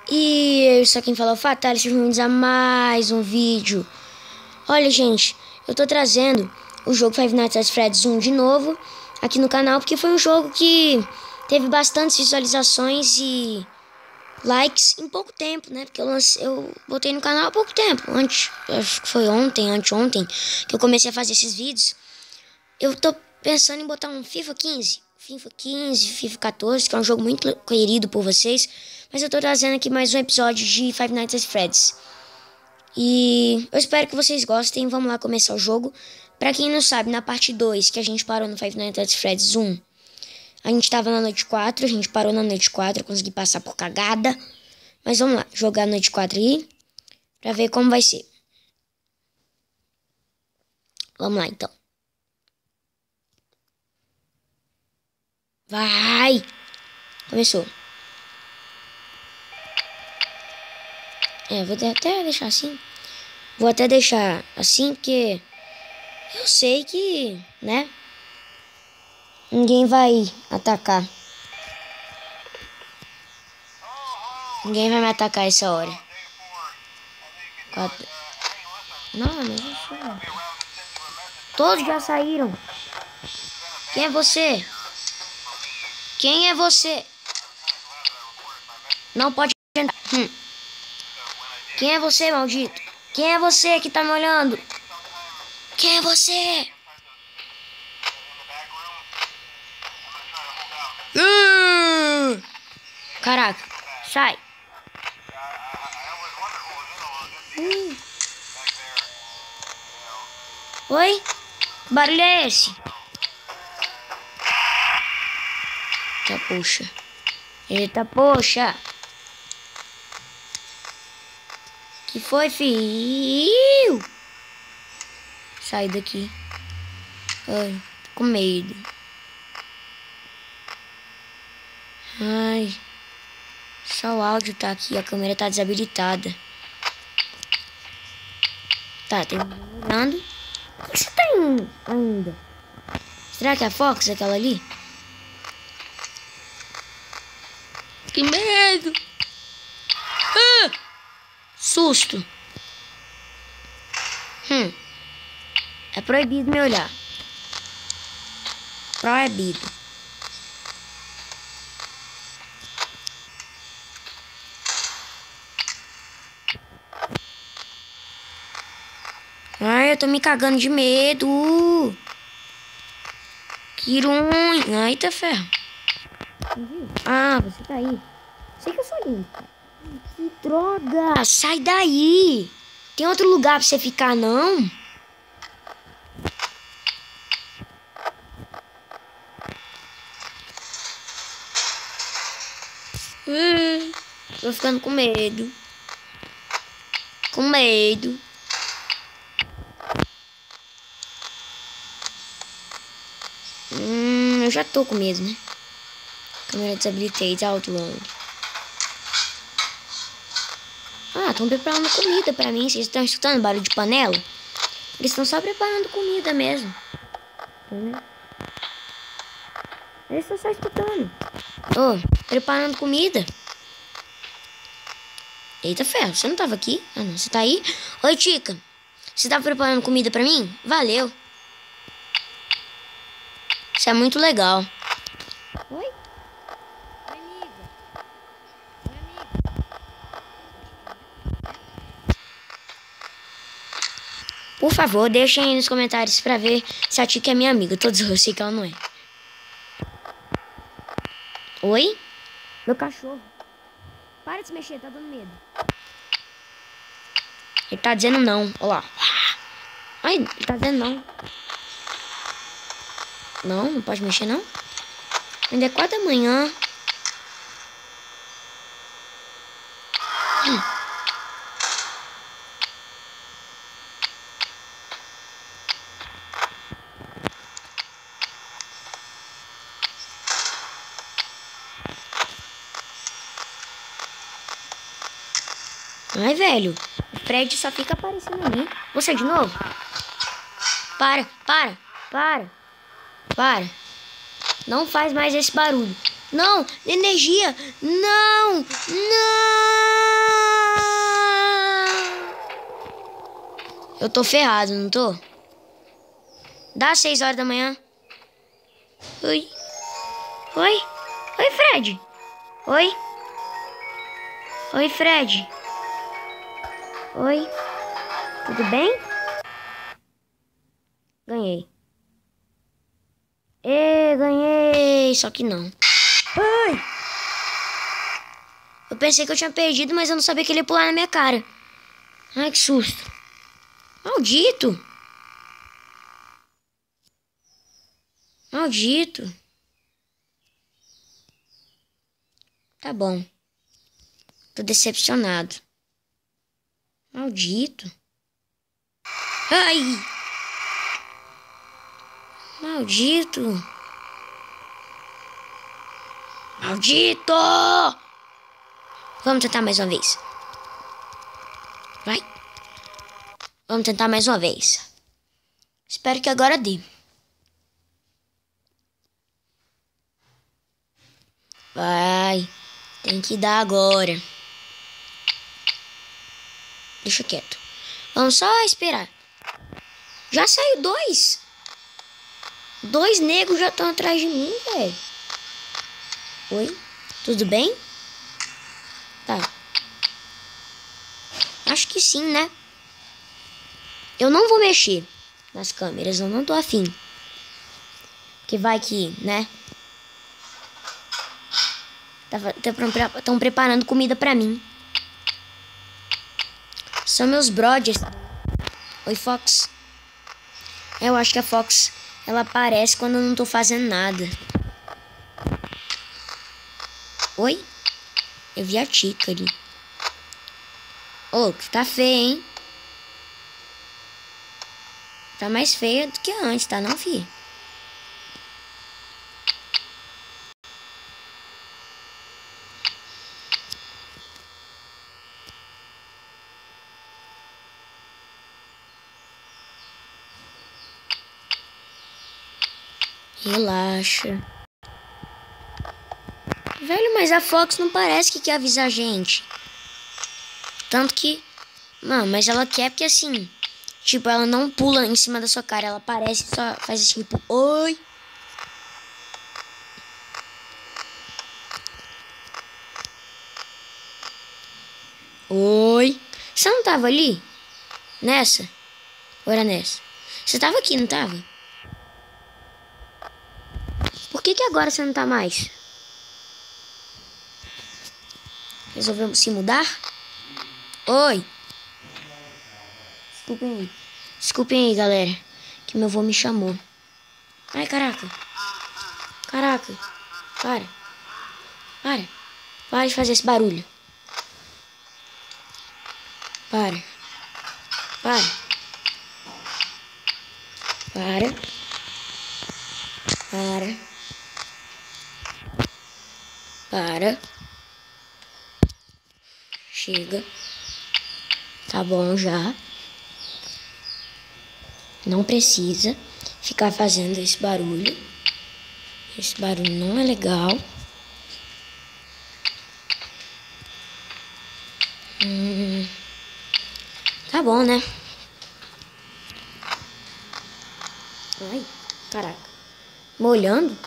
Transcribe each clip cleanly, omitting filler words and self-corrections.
E eu sou quem fala o Fatal, sejam bem-vindos a mais um vídeo. Olha, gente, eu tô trazendo o jogo Five Nights at Freddy's 1 de novo aqui no canal, porque foi um jogo que teve bastantes visualizações e likes em pouco tempo, né? Porque eu botei no canal há pouco tempo, acho que foi anteontem, que eu comecei a fazer esses vídeos. Eu tô pensando em botar um FIFA 15, FIFA 14, que é um jogo muito querido por vocês. Mas eu tô trazendo aqui mais um episódio de Five Nights at Freddy's. E eu espero que vocês gostem. Vamos lá começar o jogo. Pra quem não sabe, na parte 2, que a gente parou no Five Nights at Freddy's 1, a gente tava na noite 4, a gente parou na noite 4, eu consegui passar por cagada. Mas vamos lá, jogar a noite 4 aí, pra ver como vai ser. Vamos lá, então. Vai! Começou. Vou até deixar assim. Vou até deixar assim, porque eu sei que, né, ninguém vai atacar. Ninguém vai me atacar essa hora. Não, mas isso... Todos já saíram. Quem é você? Quem é você? Não pode entrar. Quem é você, maldito? Quem é você que tá me olhando? Quem é você? Caraca, sai. Oi? Que barulho é esse? Eita, poxa. Eita, poxa. Que foi, filho? Sai daqui. Ai, tô com medo. Ai. Só o áudio tá aqui, a câmera tá desabilitada. Tá, tem um olhando. O que você tá indo ainda? Será que é a Fox, aquela ali? Que medo! Ah! Susto! É proibido me olhar. Proibido. Ai, eu tô me cagando de medo. Que ruim. Ai, tá ferro. Ah, você tá aí. Sei que eu sou lindo. Que droga. Sai daí. Tem outro lugar pra você ficar, não? Tô ficando com medo. Com medo. Eu já tô com medo, né? Câmera desabilitei, Outrun. Ah, estão preparando comida pra mim. Vocês estão escutando barulho de panela? Eles estão só preparando comida mesmo. Eles estão só escutando. Preparando comida. Eita ferro, você não tava aqui? Ah não, você tá aí? Oi, Tica. Você tava preparando comida pra mim? Valeu. Isso é muito legal. Oi? Oi, amiga. Oi, amiga. Por favor, deixem aí nos comentários pra ver se a Tica é minha amiga. Todos eu sei que ela não é. Oi? Meu cachorro. Para de se mexer, tá dando medo. Ele tá dizendo não. Olha lá. Ai, ele tá dizendo não. Não, não pode mexer não. Ainda é 4 da manhã. Ai, velho. O Fred só fica aparecendo ali. Você de novo? Para. Não faz mais esse barulho. Não, energia. Não. Eu tô ferrado, não tô? Dá 6 horas da manhã. Oi. Oi. Oi, Fred. Oi. Oi, Fred. Oi. Tudo bem? Ganhei. Ganhei. Só que não. Ai. Eu pensei que eu tinha perdido, mas eu não sabia que ele ia pular na minha cara. Ai, que susto. Maldito. Maldito. Tá bom. Tô decepcionado. Maldito. Ai. Maldito. Maldito. Vamos tentar mais uma vez. Vai. Vamos tentar mais uma vez. Espero que agora dê. Vai. Tem que dar agora. Deixa quieto. Vamos só esperar. Já saiu 2. 2 negros já estão atrás de mim, velho. Oi? Tudo bem? Tá. Acho que sim, né? Eu não vou mexer nas câmeras. Eu não tô afim. Que vai que, né? Estão preparando comida pra mim. São meus brothers. Oi, Fox. Eu acho que a Fox, ela aparece quando eu não tô fazendo nada. Oi? Eu vi a Tica ali. Ô, que tá feia, hein? Tá mais feia do que antes, tá não, filho? Relaxa. Velho, mas a Fox não parece que quer avisar a gente. Tanto que... Não, mas ela quer porque assim... Tipo, ela não pula em cima da sua cara. Ela parece que só faz assim, tipo... Oi. Oi. Você não tava ali? Nessa? Ou era nessa? Você tava aqui, não tava? Por que agora você não tá mais? Resolveu se mudar? Oi. Desculpem aí. Desculpem aí, galera. Que meu avô me chamou. Ai, caraca. Caraca. Para. Para. Para de fazer esse barulho. Para. Para. Para. Para. Para. Chega. Tá bom já. Não precisa ficar fazendo esse barulho. Esse barulho não é legal. Tá bom, né? Ai, caraca. Molhando?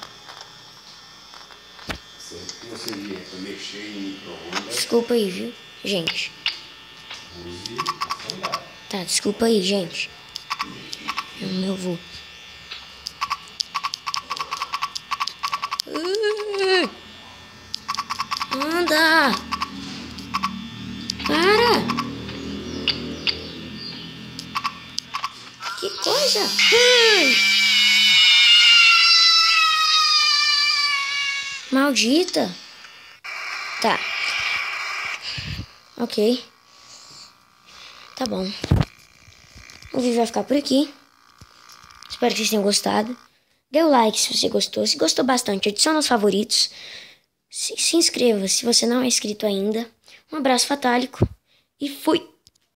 Você ia mexer em micro-ondas. Desculpa aí, viu, gente? Tá, desculpa aí, gente. É o meu avô. Anda! Para! Que coisa! Maldita! Tá. Ok. Tá bom. O vídeo vai ficar por aqui. Espero que vocês tenham gostado. Dê o like se você gostou. Se gostou bastante, adicione aos favoritos. Se inscreva se você não é inscrito ainda. Um abraço fatálico e fui!